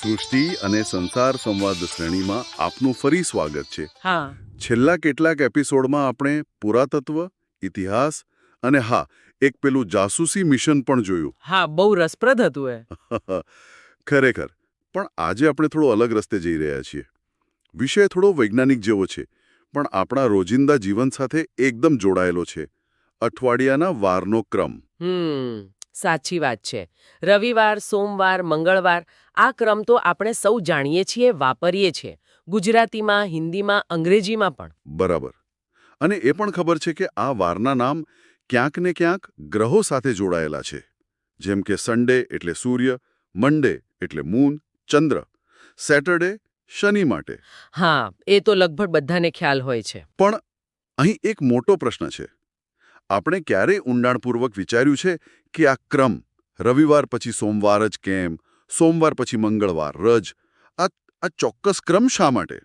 સૃષ્ટિ અને સંસાર સંવાદ શ્રેણીમાં આપનું ફરી સ્વાગત છે. હા છેલ્લા કેટલાક એપિસોડમાં આપણે પુરાતત્વ, ઇતિહાસ અને એક પેલું જાસૂસી મિશન પણ જોયું. હા બહુ રસપ્રદ હતું એ. ખરેખર. પણ આજે આપણે થોડો અલગ રસ્તે જઈ રહ્યા છીએ. વિષય થોડો વૈજ્ઞાનિક જેવો છે, પણ આપણા રોજિંદા જીવન સાથે એકદમ જોડાયેલો છે. અઠવાડિયાના વારનો ક્રમ. સાચી વાત છે. રવિવાર, સોમવાર, મંગળવાર આ ક્રમ તો આપણે સૌ જાણીએ છીએ, વાપરીએ છીએ. ગુજરાતીમાં, હિન્દીમાં, અંગ્રેજીમાં પણ. બરાબર. અને એ પણ ખબર છે કે આ વારના નામ ક્યાંક ને ક્યાંક ગ્રહો સાથે જોડાયેલા છે. જેમ કે સન્ડે એટલે સૂર્ય, મંડે એટલે મૂન, ચંદ્ર, સેટરડે શનિ માટે. હા, એ તો લગભગ બધાને ખ્યાલ હોય છે. પણ અહીં એક મોટો પ્રશ્ન છે. આપણે ક્યારેય ઊંડાણપૂર્વક વિચાર્યું છે કે આ ક્રમ રવિવાર પછી સોમવાર જ કેમ, સોમવાર પછી મંગળવાર રજ, આ ચોક્કસ ક્રમ શા માટે?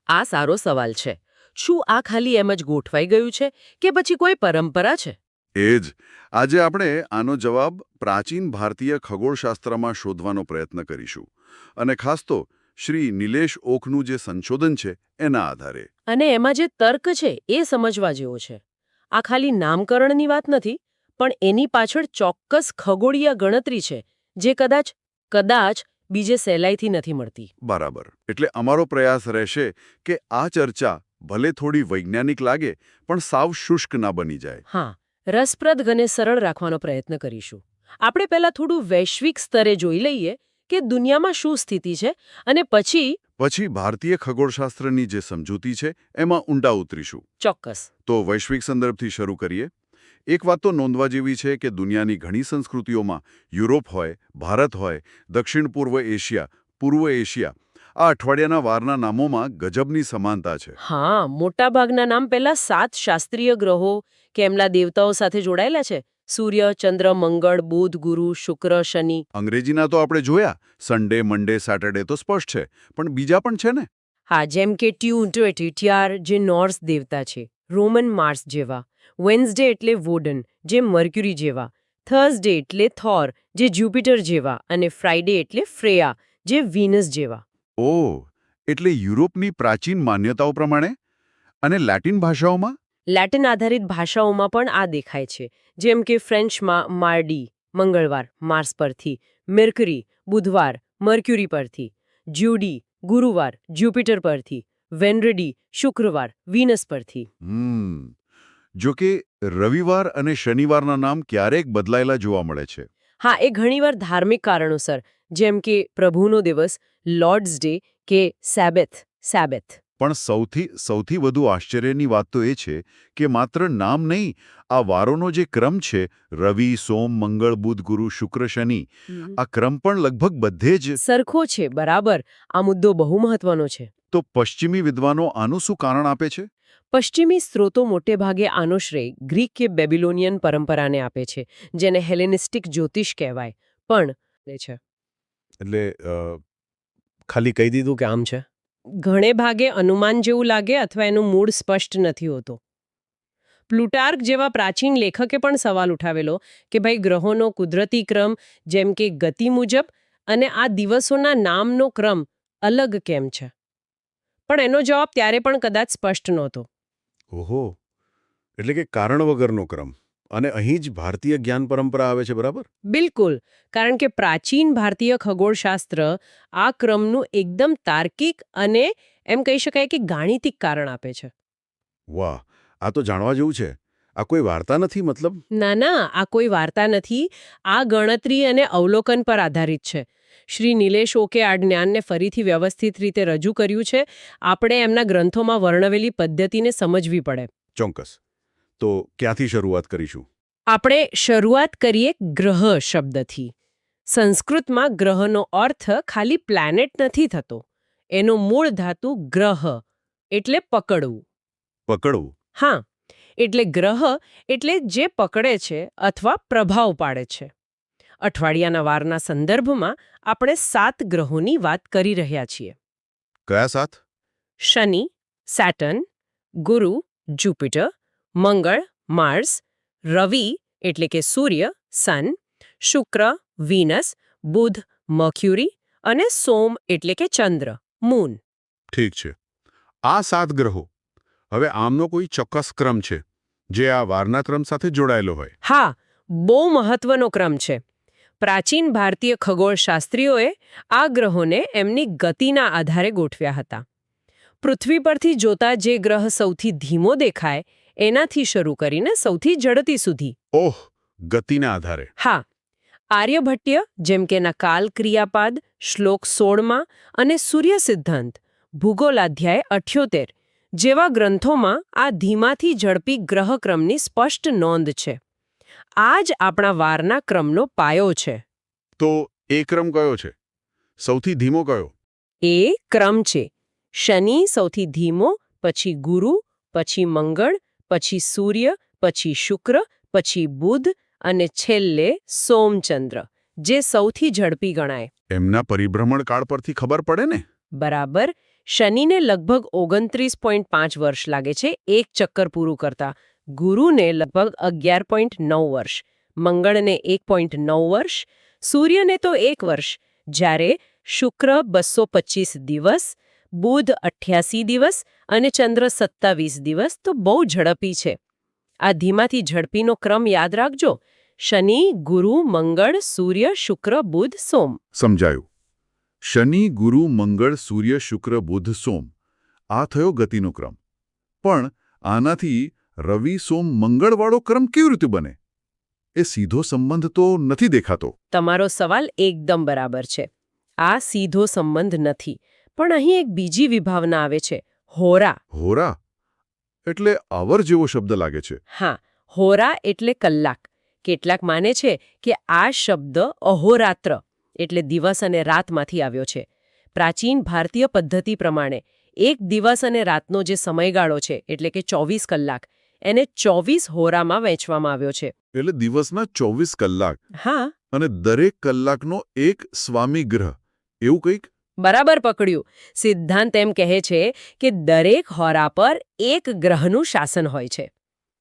આ સારો સવાલ છે. શું આ ખાલી એમ જ ગોઠવાઈ ગયું છે કે પછી કોઈ પરંપરા છે? એ જ. આજે આપણે આનો જવાબ પ્રાચીન ભારતીય ખગોળશાસ્ત્રમાં શોધવાનો પ્રયત્ન કરીશું. અને ખાસ તો શ્રી નિલેશ ઓકનું જે સંશોધન છે એના આધારે. અને એમાં જે તર્ક છે એ સમજવા જેવો છે. આ ખાલી નામકરણની વાત નથી, પણ એની પાછળ ચોક્કસ ખગોળીય ગણતરી છે જે કદાચ બીજે સહેલાઈથી નથી મળતી. બરાબર. એટલે અમારો પ્રયાસ રહેશે કે આ ચર્ચા ભલે થોડી વૈજ્ઞાનિક લાગે પણ સાવ શુષ્ક ના બની જાય. હા, રસપ્રદ અને સરળ રાખવાનો પ્રયત્ન કરીશું. આપણે પહેલા થોડું વૈશ્વિક સ્તરે જોઈ લઈએ કે દુનિયામાં શું સ્થિતિ છે, અને પછી ભારતીય ખગોળશાસ્ત્રની જે સમજૂતી છે એમાં ઊંડા ઉતરીશું. ચોક્કસ. તો વૈશ્વિક સંદર્ભથી શરૂ કરીએ. એક વાત તો નોંધવા જેવી છે કે દુનિયાની ઘણી સંસ્કૃતિઓમાં યુરોપ હોય, ભારત હોય, દક્ષિણ પૂર્વ એશિયા, પૂર્વ એશિયા, આ અઠવાડિયાના વારના નામોમાં ગજબની સમાનતા છે. હા, મોટાભાગના નામ પહેલા 7 શાસ્ત્રીય ગ્રહો કે એમના દેવતાઓ સાથે જોડાયેલા છે. સૂર્ય, ચંદ્ર, મંગળ, બુધ, ગુરુ, શુક્ર, શનિ. અંગ્રેજીના તો આપણે જોયા, સન્ડે, મંડે, સેટરડે તો સ્પષ્ટ છે, પણ બીજા પણ છે ને? હા, જેમ કે ટ્યુટિયાર જે નોર્સ દેવતા છે, રોમન માર્સ જેવા, વેન્સડે એટલે વોડન જે મર્ક્યુરી જેવા, થર્સડે એટલે થોર જે જ્યુપિટર જેવા, અને ફ્રાઇડે એટલે ફ્રેયા જે વિનસ જેવા. ઓહ, એટલે યુરોપની પ્રાચીન માન્યતાઓ પ્રમાણે. અને લેટિન ભાષાઓમાં? લેટિન આધારિત ભાષાઓમાં પણ આ દેખાય છે. જેમ કે ફ્રેન્ચમાં માર્ડી મંગળવાર માર્સ પરથી, મેર્કરી બુધવાર મર્ક્યુરી પરથી, જ્યુડી ગુરુવાર જ્યુપિટર પરથી, વેનરડી શુક્રવાર વિનસ પરથી. જો કે રવિવાર અને શનિવારના નામ ક્યારેક બદલાયેલા જોવા મળે છે. હા, એ ઘણીવાર ધાર્મિક કારણોસર, જેમ કે પ્રભુનો દિવસ લોર્ડ્સ ડે કે સેબેથ. પણ સૌથી વધુ આશ્ચર્યની વાત તો એ છે કે માત્ર નામ નહીં, આ વારોનો જે ક્રમ છે, રવિ, સોમ, મંગળ, બુધ, ગુરુ, શુક્ર, શનિ, આ ક્રમ પણ લગભગ બધે જ સરખો છે. બરાબર. આ મુદ્દો બહુ મહત્વનો છે. તો પશ્ચિમી વિદ્વાનો આનું શું કારણ આપે છે? પશ્ચિમી સ્ત્રોતો મોટેભાગે આનો શ્રેય ગ્રીક કે બેબિલોનિયન પરંપરાને આપે છે, જેને હેલેનિસ્ટિક જ્યોતિષ કહેવાય. પણ છે એટલે ખાલી કહી દીધું કે આમ છે. ઘણે ભાગે અનુમાન જેવું લાગે અથવા એનું મૂળ સ્પષ્ટ નથી હોતો. પ્લુટાર્ક જેવા પ્રાચીન લેખકે પણ સવાલ ઉઠાવેલો કે ભાઈ ગ્રહોનો કુદરતી ક્રમ જેમ કે ગતિ મુજબ અને આ દિવસોના નામનો ક્રમ અલગ કેમ છે? પણ એનો જવાબ ત્યારે પણ કદાચ સ્પષ્ટ નહોતો. ઓહો, એટલે કે કારણ વગરનો ક્રમ. અને અહીં જ ભારતીય જ્ઞાન પરંપરા આવે છે, બરાબર? બિલકુલ, કારણ કે પ્રાચીન ભારતીય ખગોળશાસ્ત્ર આ ક્રમનું એકદમ તાર્કિક અને એમ કહી શકાય કે ગાણિતિક કારણ આપે છે. વાહ, આ તો જાણવા જેવું છે. આ કોઈ વાર્તા નથી મતલબ? ના, આ કોઈ વાર્તા નથી. આ ગણતરી અને અવલોકન પર આધારિત છે. શ્રી નિલેશ ઓકે આ જ્ઞાનને ફરીથી વ્યવસ્થિત રીતે રજૂ કર્યું છે. આપણે એમના ગ્રંથોમાં વર્ણવેલી પદ્ધતિને સમજવી પડે. ચોક્કસ. તો ક્યાંથી શરૂઆત કરીશું? આપણે શરૂઆત કરીએ ગ્રહ શબ્દથી. સંસ્કૃતમાં ગ્રહનો અર્થ ખાલી પ્લેનેટ નથી થતો. એનો મૂળ ધાતુ ગ્રહ એટલે પકડવું. પકડવું? હા, એટલે ગ્રહ એટલે જે પકડે છે અથવા પ્રભાવ પાડે છે. અઠવાડિયાના વારના સંદર્ભમાં આપણે 7 ગ્રહોની વાત કરી રહ્યા છીએ. કયા 7? શનિ, સેટર્ન, ગુરુ, જુપિટર, મંગળ, માર્સ, રવિ એટલે કે સૂર્ય, સન, શુક્ર, વિનસ, બુધ, મર્ક્યુરી અને સોમ એટલે કે ચંદ્ર, મૂન. ઠીક છે. આ 7 ગ્રહો હવે આમનો કોઈ ચોક્કસ ક્રમ છે જે આ વારના ક્રમ સાથે જોડાયેલો હોય? હા, બહુ મહત્વનો ક્રમ છે. પ્રાચીન ભારતીય ખગોળશાસ્ત્રીઓએ આ ગ્રહોને એમની ગતિના આધારે ગોઠવ્યા હતા. પૃથ્વી પરથી જોતા જે ગ્રહ સૌથી ધીમો દેખાય એનાથી શરૂ કરીને સૌથી ઝડપી સુધી. ઓહ, ગતિના આધારે. હા, આર્યભટ્ટ્ય જેમ કે એના કાલ ક્રિયાપાદ શ્લોક 16માં અને સૂર્ય સિદ્ધાંત ભૂગોલાધ્યાય 78 જેવા ગ્રંથોમાં આ ધીમાથી ઝડપી ગ્રહક્રમની સ્પષ્ટ નોંધ છે. આ જ આપણા વારના ક્રમનો પાયો છે. તો એ ક્રમ કયો છે? સૌથી ધીમો કયો? એ ક્રમ છે શનિ સૌથી ધીમો, પછી ગુરુ, પછી મંગળ, પછી સૂર્ય, પછી શુક્ર, પછી બુધ અને છેલ્લે સોમચંદ્ર, જે સૌથી ઝડપી ગણાય. એમના પરિભ્રમણ કાળ પરથી ખબર પડે ને? બરાબર. શનિને લગભગ 29.5 વર્ષ લાગે છે એક ચક્કર પૂરું કરતા, ગુરુને લગભગ 11.9 વર્ષ, મંગળને 1.9 વર્ષ, સૂર્યને તો 1 વર્ષ, જ્યારે શુક્ર 225 દિવસ, બુધ 88 દિવસ અને ચંદ્ર 27 દિવસ તો બહુ ઝડપી છે. આ ધીમાથી ઝડપીનો ક્રમ યાદ રાખજો: શનિ, ગુરુ, મંગળ, સૂર્ય, શુક્ર, બુધ, સોમ. સમજાયું. શનિ, ગુરુ, મંગળ, સૂર્ય, શુક્ર, બુધ, સોમ. આ થયો ગતિનો ક્રમ. પણ આનાથી રવિ, સોમ, મંગળવાળો ક્રમ કેવી રીતે બને? એ સીધો સંબંધ તો નથી દેખાતો. તમારો સવાલ એકદમ બરાબર છે. આ સીધો સંબંધ નથી, પણ અહીં એક બીજી વિભાવના આવે છે: હોરા. હોરા એટલે આવર જેવો શબ્દ લાગે છે. હા, હોરા એટલે કલાક. કેટલાક માને છે કે આ શબ્દ અહોરાત્ર એટલે દિવસ અને રાતમાંથી આવ્યો છે. પ્રાચીન ભારતીય પદ્ધતિ પ્રમાણે એક દિવસ અને રાતનો જે સમયગાળો છે એટલે કે 24 કલાક એને 24 હોરામાં વહેંચવામાં આવ્યો છે. એટલે દિવસના 24 કલાક. હા, અને દરેક કલાકનો એક સ્વામી ગ્રહ, એવું કંઈક? બરાબર પકડ્યું. સિદ્ધાંત એમ કહે છે કે દરેક હોરા પર એક ગ્રહનું શાસન હોય છે.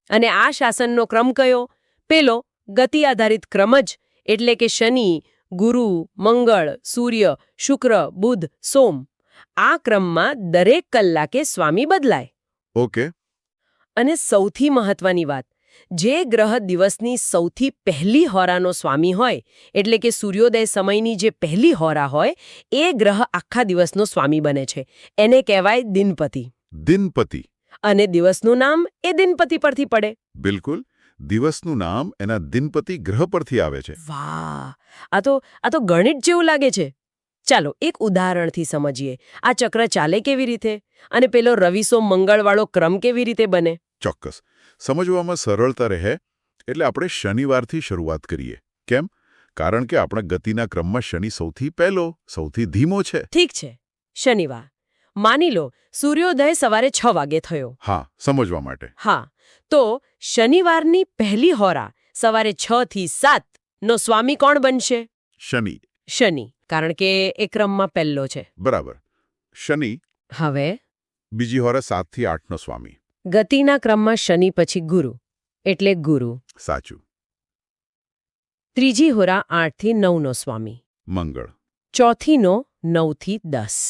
અને આ શાસનનો ક્રમ કયો? પેલો ગતિ આધારિત ક્રમ જ, એટલે કે શનિ, ગુરુ, મંગળ, સૂર્ય, શુક્ર, બુધ, સોમ. આ ક્રમમાં દરેક કલાકે સ્વામી બદલાય. ઓકે. અને સૌથી મહત્વની વાત, જે ગ્રહ દિવસની સૌથી પહેલી હોરાનો સ્વામી હોય, એટલે કે સૂર્યોદય સમયની જે પહેલી હોરા હોય, એ ગ્રહ આખા દિવસનો સ્વામી બને છે. એને કહેવાય દિનપતિ. દિનપતિ. અને દિવસનું નામ એ દિનપતિ પરથી પડે. બિલકુલ. દિવસનું નામ એના દિનપતિ ગ્રહ પરથી આવે છે. વાહ! આ તો ગણિત જેવું લાગે છે. ચાલો એક ઉદાહરણથી સમજીએ. આ ચક્ર ચાલે કેવી રીતે? અને પેલો રવિ સોમ મંગળવાળો ક્રમ કેવી રીતે બને? ચોક્કસ. સમજવામાં સરળતા રહે એટલે આપણે શનિવારથી શરૂઆત કરીએ. કેમ? કારણ કે આપણા ગતિના ક્રમમાં શનિ સૌથી પહેલો, સૌથી ધીમો છે. ઠીક છે. શનિવાર. માની લો સૂર્યોદય સવારે 6 વાગે થયો. હા, સમજવા માટે. હા, તો શનિવારની પહેલી હોરા સવારે 6 થી 7 નો સ્વામી કોણ બનશે? શનિ. શનિ, કારણ કે એ ક્રમમાં પહેલો છે. બરાબર. શનિ. હવે બીજી હોરા 7 થી 8 નો સ્વામી. ગતિના ક્રમમાં શનિ પછી ગુરુ, એટલે ગુરુ. સાચું. ત્રીજી હોરા 8 થી 9 નો સ્વામી. મંગળ. ચોથીનો 9 થી 10.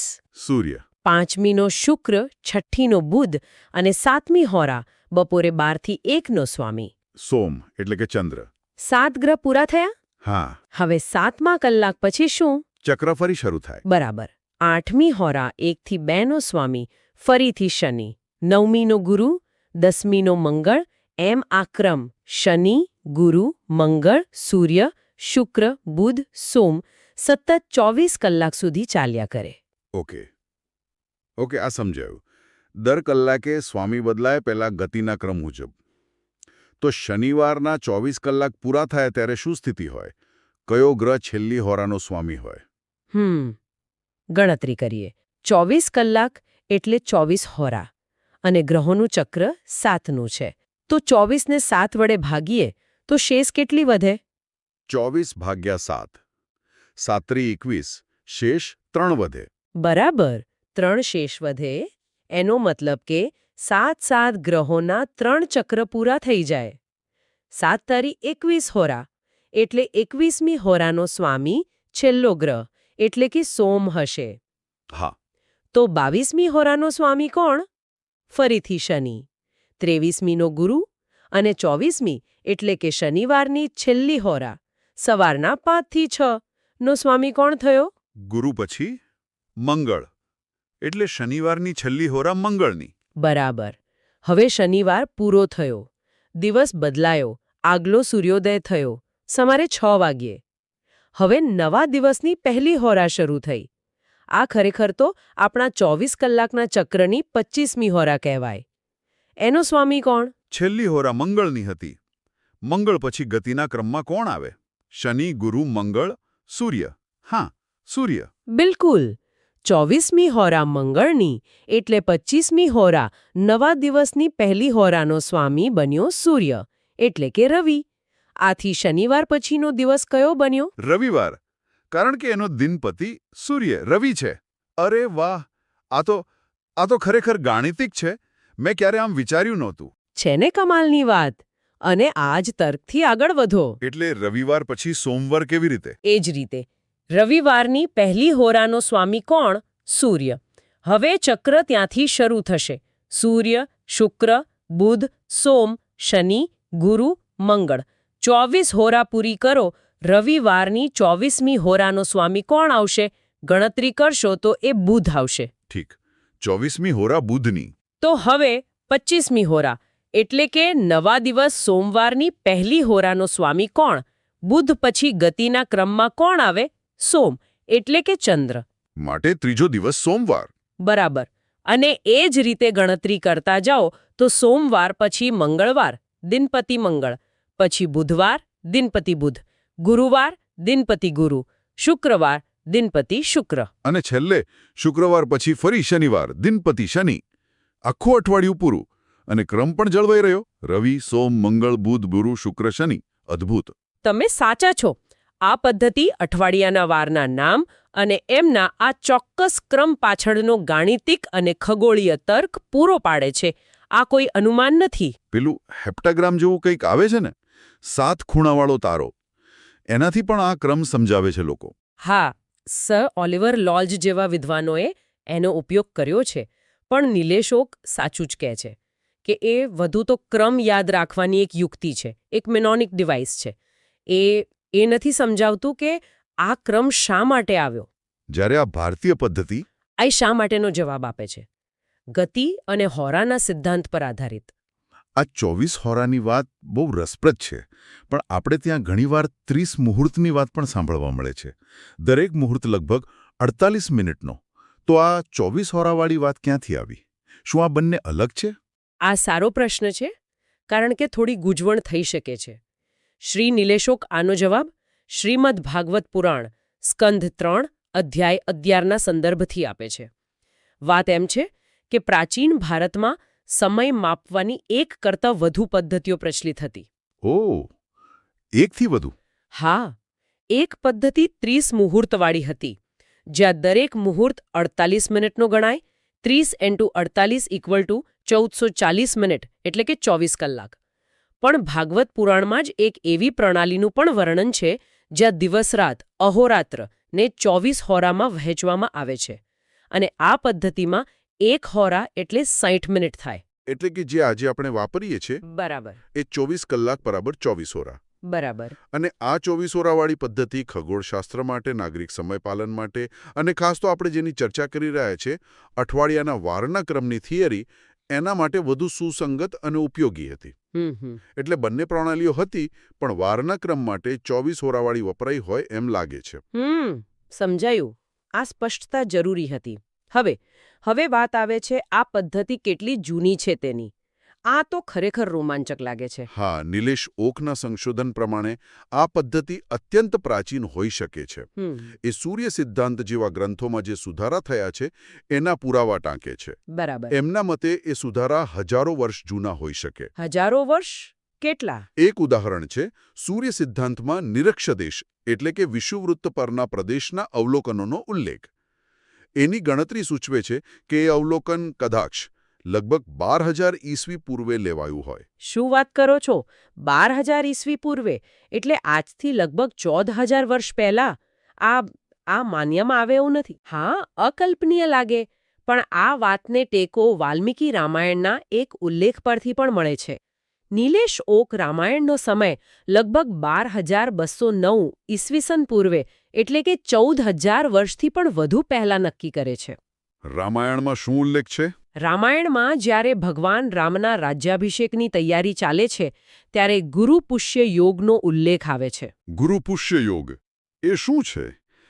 સૂર્ય. પાંચમીનો શુક્ર, છઠ્ઠીનો બુધ અને સાતમી હોરા બપોરે 12 થી 1 નો સ્વામી. સોમ એટલે કે ચંદ્ર. 7 ગ્રહ પૂરા થયા. હા. હવે 7મા કલાક પછી શું? ચક્ર ફરી શરૂ થાય. બરાબર. 8મી હોરા 1 થી 2 નો સ્વામી, ફરીથી શનિ. 9મીનો ગુરુ, 10મીનો મંગળ. એમ આ ક્રમ શનિ, ગુરુ, મંગળ, સૂર્ય, શુક્ર, બુધ, સોમ સતત 24 કલાક સુધી ચાલ્યા કરે. ઓકે. આ સમજાયું. દર કલાકે સ્વામી બદલાય પહેલા ગતિના ક્રમ મુજબ. તો શનિવારના 24 કલાક પૂરા થાય ત્યારે શું સ્થિતિ હોય? કયો ગ્રહ છેલ્લી હોરાનો સ્વામી હોય? ગણતરી કરીએ. 24 કલાક એટલે 24 હોરા અને ગ્રહોનું ચક્ર 7નું છે. તો 24ને 7 વડે ભાગીએ તો શેષ કેટલી વધે? 24 ભાગ્યા 7. 7 × 21. શેષ 3 વધે. બરાબર. 3 શેષ વધે. એનો મતલબ કે 7 ગ્રહોના 3 ચક્ર પૂરા થઈ જાય. 7 તારી 21 હોરા એટલે 21મી હોરાનો સ્વામી છેલ્લો ગ્રહ એટલે કે સોમ હશે. હા, તો 22મી હોરાનો સ્વામી કોણ? ફરીથી શનિ. 23મીનો ગુરુ અને 24મી એટલે કે શનિવારની છેલ્લી હોરા સવારના 5 થી 6 નો સ્વામી કોણ થયો? ગુરુ પછી મંગળ, એટલે શનિવારની છેલ્લી હોરા મંગળની. બરાબર. હવે શનિવાર પૂરો થયો, દિવસ બદલાયો, આગલો સૂર્યોદય થયો, સવારે 6 વાગ્યે. હવે નવા દિવસની પહેલી હોરા શરૂ થઈ. આ ખરેખર તો આપણા 24 કલાકના ચક્રની 25મી હોરા કહેવાય. એનો સ્વામી કોણ? છેલ્લી હોરા મંગળની હતી. મંગળ પછી ગતિના ક્રમમાં કોણ આવે? શનિ, ગુરુ, મંગળ, સૂર્ય. હા, સૂર્ય. બિલકુલ. 24મી હોરા મંગળની એટલે 25મી હોરા નવા દિવસની પહેલી હોરાનો સ્વામી બન્યો સૂર્ય, એટલે કે રવિ. આથી શનિવાર પછીનો દિવસ કયો બન્યો? રવિવાર, કારણ કે એનો દિનપતિ સૂર્ય રવિ છે. અરે વાહ! આ તો ખરેખર ગાણિતિક છે. મેં ક્યારે આમ વિચાર્યું નહોતું. છે ને કમાલની વાત. અને આ જ તર્કથી આગળ વધો. એટલે રવિવાર પછી સોમવાર કેવી રીતે? એ જ રીતે રવિવારની પહેલી હોરાનો સ્વામી કોણ? સૂર્ય. હવે ચક્ર ત્યાંથી શરૂ થશે. સૂર્ય, શુક્ર, બુધ, સોમ, શનિ, ગુરુ, મંગળ. 24 હોરા પૂરી કરો. રવિવારની 24મી હોરાનો સ્વામી કોણ આવશે? ગણતરી કરશો તો એ બુધ આવશે. ઠીક. 24મી હોરા બુધની. તો હવે 25મી હોરા એટલે કે નવા દિવસ સોમવારની પહેલી હોરાનો સ્વામી કોણ? બુધ પછી ગતિના ક્રમમાં કોણ આવે? સોમ, એટલે કે ચંદ્ર. માટે ત્રીજો દિવસ સોમવાર. બરાબર. અને એ જ રીતે ગણતરી કરતા જાઓ તો સોમવાર પછી મંગળવાર, દિનપતિ મંગળ, પછી બુધવાર, દિનપતિ બુધ, ગુરુવાર, દિનપતિ ગુરુ, શુક્રવાર, દિનપતિ શુક્ર. અને છેલ્લે શુક્રવાર પછી ફરી શનિવાર, દિનપતિ શનિ. આખું અઠવાડિયું પૂરું. અને ક્રમ પણ જળવાઈ રહ્યો. રવિ, સોમ, મંગળ, બુધ, ગુરુ, શુક્ર, શનિ. અદ્ભુત. તમે સાચા છો. આ પદ્ધતિ અઠવાડિયાના વારના નામ અને એમના આ ચોક્કસ ક્રમ પાછળનો ગાણિતિક અને ખગોળીય તર્ક પૂરો પાડે છે. આ કોઈ અનુમાન નથી. પેલું હેપ્ટાગ્રામ જેવું કંઈક આવે છે ને, 7 ખૂણાવાળો તારો. એનાથી પણ આ ક્રમ સમજાવે છે લોકો. હા, સર ઓલિવર લોલ્જ જેવા વિદ્વાનોએ એનો ઉપયોગ કર્યો છે. પણ નિલેશોક સાચું જ કહે છે કે એ વધુ તો ક્રમ યાદ રાખવાની એક યુક્તિ છે, એક મેનોનિક ડિવાઇસ છે. એ નથી સમજાવતું કે આ ક્રમ શા માટે આવ્યો. જ્યારે આ ભારતીય પદ્ધતિ આ શા માટેનો જવાબ આપે છે. ગતિ અને હોરાના સિદ્ધાંત પર આધારિત. આ 24 હોરાની વાત બહુ રસપ્રદ છે, પણ આપણે ત્યાં ઘણીવાર 30 મુહૂર્તની વાત પણ સાંભળવા મળે છે. દરેક મુહૂર્ત લગભગ 48 મિનિટનો. તો આ 24 હોરાવાળી વાત ક્યાંથી આવી? શું આ બંને અલગ છે? આ સારો પ્રશ્ન છે, કારણ કે થોડી ગૂંચવણ થઈ શકે છે. શ્રી નિલેશોક આનો જવાબ શ્રીમદ ભાગવત પુરાણ સ્કંધ 3 અધ્યાય 11ના સંદર્ભથી આપે છે. વાત એમ છે કે પ્રાચીન ભારતમાં સમય માપવાની એક કરતાં વધુ પદ્ધતિઓ પ્રચલિત હતી. ઓહ, એકથી વધુ? હા, એક પદ્ધતિ 30 મુહૂર્તવાળી હતી, જ્યાં દરેક મુહૂર્ત 48 મિનિટનો ગણાય. 30 × 48 = 1440 મિનિટ, એટલે કે 24 કલાક. પણ ભાગવત પુરાણમાં જ એક એવી પ્રણાલીનું પણ વર્ણન છે જ્યાં દિવસ-રાત, અહોરાત્ર ને 24 હોરામાં વહેંચવામાં આવે છે. અને આ પદ્ધતિમાં એક હોરા એટલે 60 મિનિટ થાય. એટલે કે જે આજે આપણે વાપરીએ છીએ બરાબર. એ 24 કલાક બરાબર 24 હોરા. બરાબર. અને આ 24 હોરાવાળી પદ્ધતિ ખગોળશાસ્ત્ર માટે, નાગરિક સમયપાલન માટે અને ખાસ તો આપણે જેની ચર્ચા કરી રહ્યા છે, અઠવાડિયાના વારના ક્રમની થિયરી, એના માટે વધુ સુસંગત અને ઉપયોગી હતી. એટલે બંને પ્રણાલીઓ હતી, પણ વારના ક્રમ માટે 24 હોરાવાળી વપરાઈ હોય એમ લાગે છે. સમજાયું. આ સ્પષ્ટતા જરૂરી હતી. હવે વાત આવે છે આ પદ્ધતિ કેટલી જૂની છે તેની. આ તો ખરેખર રોમાંચક લાગે છે. હા, નિલેશ ઓકના સંશોધન પ્રમાણે આ પદ્ધતિ અત્યંત પ્રાચીન હોઈ શકે છે. એ સૂર્ય સિદ્ધાંત જેવા ગ્રંથોમાં જે સુધારા થયા છે એના પુરાવા ટાંકે છે. બરાબર. એમના મતે એ સુધારા હજારો વર્ષ જૂના હોઈ શકે. હજારો વર્ષ? કેટલા? એક ઉદાહરણ છે સૂર્ય સિદ્ધાંતમાં નિરક્ષદેશ એટલે કે વિષુવવૃત્ત પરના પ્રદેશના અવલોકનોનો ઉલ્લેખ. એની ગણતરી સૂચવે છે કે એ અવલોકન કદાચ લગભગ 12,000 ઈસવી પૂર્વે લેવાયું હોય. શું વાત કરો છો? 12,000 ઈસવી પૂર્વે? એટલે આજથી લગભગ 14,000 વર્ષ પહેલા. આ માન્યમાં આવે એવું નથી. હા, અકલ્પનીય લાગે, પણ આ વાતને ટેકો વાલ્મીકી રામાયણના એક ઉલ્લેખ પરથી પણ મળે છે. નીલેશ ઓક રામાયણનો સમય લગભગ 12,209 ઈસવીસન પૂર્વે એટલે કે 14,000 વર્ષથી પણ વધુ પહેલા નક્કી કરે છે. રામાયણમાં શું ઉલ્લેખ છે? રામાયણમાં જ્યારે ભગવાન રામના રાજ્યાભિષેકની તૈયારી ચાલે છે ત્યારે ગુરુ પુષ્ય યોગનો ઉલ્લેખ આવે છે. ગુરુ પુષ્ય યોગ એ શું છે?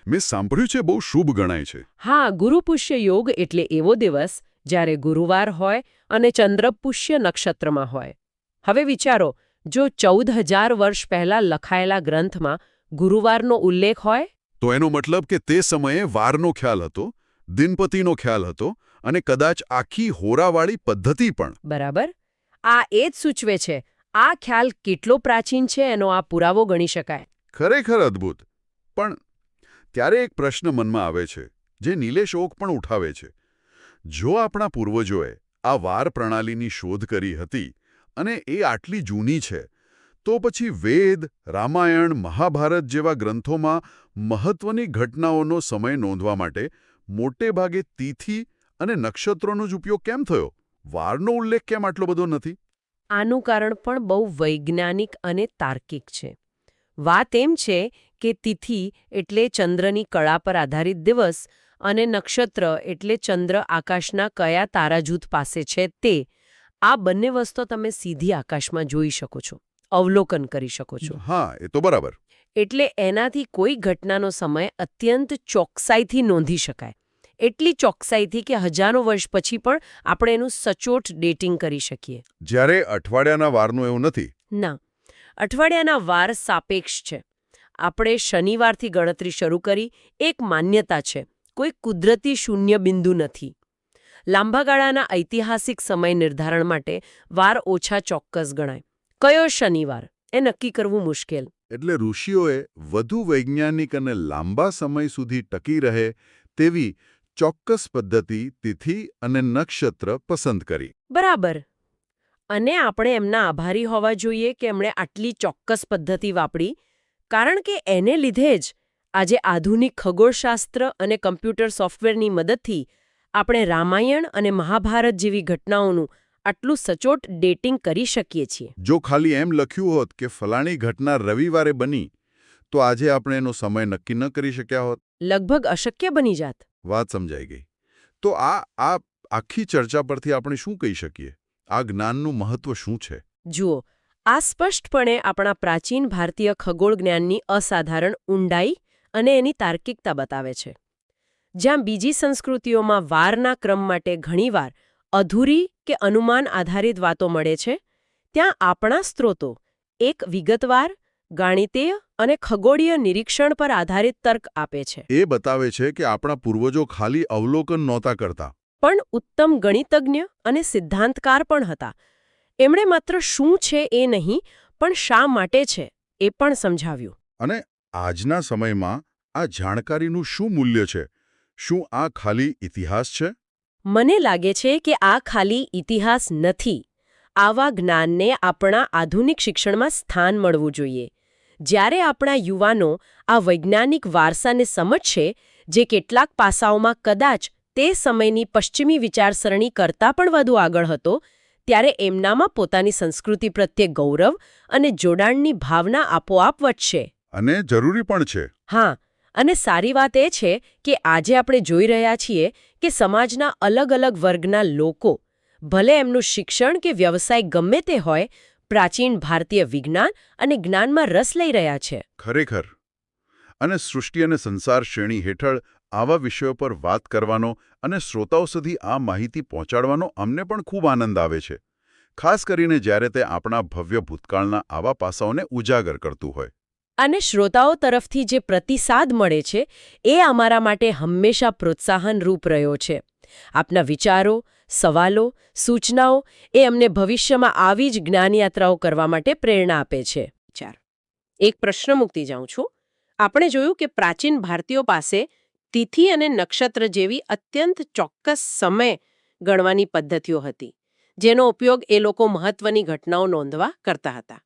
મેં સાંભળ્યું છે બહુ શુભ ગણાય છે. હા, ગુરુ પુષ્ય યોગ એટલે એવો દિવસ જ્યારે ગુરુવાર હોય અને ચંદ્ર પુષ્ય નક્ષત્રમાં હોય. હવે વિચારો, જો 14,000 વર્ષ પહેલા લખાયેલા ગ્રંથમાં ગુરુવારનો ઉલ્લેખ હોય, તો એનો મતલબ કે તે સમયે વારનો ખ્યાલ હતો, દિનપતિનો ખ્યાલ હતો અને કદાચ આખી હોરાવાળી પદ્ધતિ પણ. બરાબર? આ એ જ સૂચવે છે. આ ખ્યાલ કેટલો પ્રાચીન છે એનો આ પુરાવો ગણી શકાય. ખરેખર અદ્ભુત. પણ ત્યારે એક પ્રશ્ન મનમાં આવે છે, જે નીલેશ ઓક પણ ઉઠાવે છે. જો આપણા પૂર્વજોએ આ વાર પ્રણાલીની શોધ કરી હતી અને એ આટલી જૂની છે, તો પછી વેદ, રામાયણ, મહાભારત જેવા ગ્રંથોમાં મહત્વની ઘટનાઓનો સમય નોંધવા માટે મોટે ભાગે તિથિ અને નક્ષત્રોનો જ ઉપયોગ કેમ થયો? વારનો ઉલ્લેખ કેમ આટલો બધો નથી? આનું કારણ પણ બહુ વૈજ્ઞાનિક અને તાર્કિક છે. વાત એમ છે કે તિથિ એટલે ચંદ્રની કળા પર આધારિત દિવસ અને નક્ષત્ર એટલે ચંદ્ર આકાશના કયા તારાજૂથ પાસે છે તે. આ બંને વસ્તુ તમે સીધી આકાશમાં જોઈ શકો છો, અવલોકન કરી શકો છો. હા, એ તો બરાબર. એટલે એનાથી કોઈ ઘટનાનો સમય અત્યંત ચોકસાઈથી નોંધી શકાય. એટલી ચોકસાઈથી કે હજારો વર્ષ પછી પણ આપણે એનું સચોટ ડેટિંગ કરી શકીએ. જ્યારે અઠવાડિયાના વારનું એવું નથી. ના, અઠવાડિયાના વાર સાપેક્ષ છે. આપણે શનિવારથી ગણતરી શરૂ કરી એક માન્યતા છે, કોઈ કુદરતી શૂન્ય બિંદુ નથી. લાંબા ગાળાના ઐતિહાસિક સમય નિર્ધારણ માટે વાર ઓછા ચોક્કસ ગણાય. કયો શનિવાર એ નક્કી કરવું મુશ્કેલ. એટલે ઋષિઓએ વધુ વૈજ્ઞાનિક અને લાંબા સમય સુધી ટકી રહે તેવી ચોક્કસ પદ્ધતિ, તિથિ અને નક્ષત્ર પસંદ કરી. બરાબર. અને આપણે એમના આભારી હોવા જોઈએ કે એમણે આટલી ચોક્કસ પદ્ધતિ વાપરી, કારણ કે એને લીધે જ આજે આધુનિક ખગોળશાસ્ત્ર અને કમ્પ્યુટર સોફ્ટવેરની મદદથી આપણે રામાયણ અને મહાભારત જેવી ઘટનાઓનું આટલું સચોટ ડેટિંગ કરી શકીએ છીએ. જો ખાલી એમ લખ્યું હોત કે ફલાણી ઘટના રવિવારે બની, તો આજે આપણે એનો સમય નક્કી ન કરી શક્યા હોત. લગભગ અશક્ય બની જાત. વાત સમજાઈ ગઈ. તો આ આખી ચર્ચા પરથી આપણે શું કહી શકીએ? આ જ્ઞાનનું મહત્વ શું છે? જુઓ, આ સ્પષ્ટપણે આપણા પ્રાચીન ભારતીય ખગોળ જ્ઞાનની અસાધારણ ઊંડાઈ અને એની તાર્કિકતા બતાવે છે. જ્યાં બીજી સંસ્કૃતિઓમાં વારના ક્રમ માટે ઘણીવાર અધૂરી કે અનુમાન આધારિત વાતો મળે છે, ત્યાં આપણા સ્ત્રોતો એક વિગતવાર, ગાણિતીય અને ખગોળીય નિરીક્ષણ પર આધારિત તર્ક આપે છે. એ બતાવે છે કે આપણા પૂર્વજો ખાલી અવલોકન નહોતા કરતા, પણ ઉત્તમ ગણિતજ્ઞ અને સિદ્ધાંતકાર પણ હતા. એમણે માત્ર શું છે એ નહીં, પણ શા માટે છે એ પણ સમજાવ્યું. અને આજના સમયમાં આ જાણકારીનું શું મૂલ્ય છે? શું આ ખાલી ઇતિહાસ છે? મને લાગે છે કે આ ખાલી ઇતિહાસ નથી. આવા જ્ઞાનને આપણા આધુનિક શિક્ષણમાં સ્થાન મળવું જોઈએ. જ્યારે આપણા યુવાનો આ વૈજ્ઞાનિક વારસાને સમજશે, જે કેટલાક પાસાઓમાં કદાચ તે સમયની પશ્ચિમી વિચારસરણી કરતાં પણ વધુ આગળ હતો, ત્યારે એમનામાં પોતાની સંસ્કૃતિ પ્રત્યે ગૌરવ અને જોડાણની ભાવના આપોઆપ વધશે. અને જરૂરી પણ છે. હા, અને સારી વાત એ છે કે આજે આપણે જોઈ રહ્યા છીએ કે સમાજના અલગ અલગ વર્ગના લોકો, ભલે એમનું શિક્ષણ કે વ્યવસાય ગમે તે હોય, પ્રાચીન ભારતીય વિજ્ઞાન અને જ્ઞાનમાં રસ લઈ રહ્યા છે. ખરેખર. અને સૃષ્ટિ અને સંસાર શ્રેણી હેઠળ આવા વિષયો પર વાત કરવાનો અને શ્રોતાઓ સુધી આ માહિતી પહોંચાડવાનો અમને પણ ખૂબ આનંદ આવે છે. ખાસ કરીને જ્યારે તે આપણા ભવ્ય ભૂતકાળના આવા પાસાઓને ઉજાગર કરતું હોય. અને શ્રોતાઓ તરફથી જે પ્રતિસાદ મળે છે એ અમારા માટે હંમેશા પ્રોત્સાહનરૂપ રહ્યો છે. આપના વિચારો, સવાલો, સૂચનાઓ એ અમને ભવિષ્યમાં આવી જ જ્ઞાનયાત્રાઓ કરવા માટે પ્રેરણા આપે છે. એક પ્રશ્ન મૂકતી જાઉં છું. આપણે જોયું કે પ્રાચીન ભારતીયો પાસે તિથિ અને નક્ષત્ર જેવી અત્યંત ચોક્કસ સમય ગણવાની પદ્ધતિઓ હતી, જેનો ઉપયોગ એ લોકો મહત્વની ઘટનાઓ નોંધવા કરતા હતા.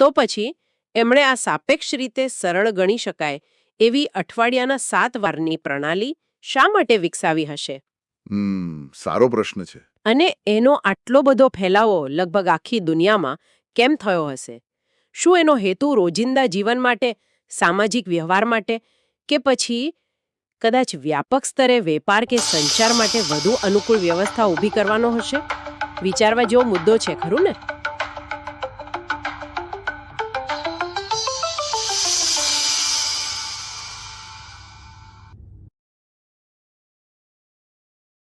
તો પછી એમણે આ સાપેક્ષ રીતે સરળ ગણી શકાય એવી અઠવાડિયાના 7 વારની પ્રણાલી શા માટે વિકસાવી હશે? સારો પ્રશ્ન છે. અને એનો આટલો બધો ફેલાવો લગભગ આખી દુનિયામાં કેમ થયો હશે? શું એનો હેતુ રોજિંદા જીવન માટે, સામાજિક વ્યવહાર માટે, કે પછી કદાચ વ્યાપક સ્તરે વેપાર કે સંચાર માટે વધુ અનુકૂળ વ્યવસ્થા ઊભી કરવાનો હશે? વિચારવા જેવો મુદ્દો છે, ખરું ને?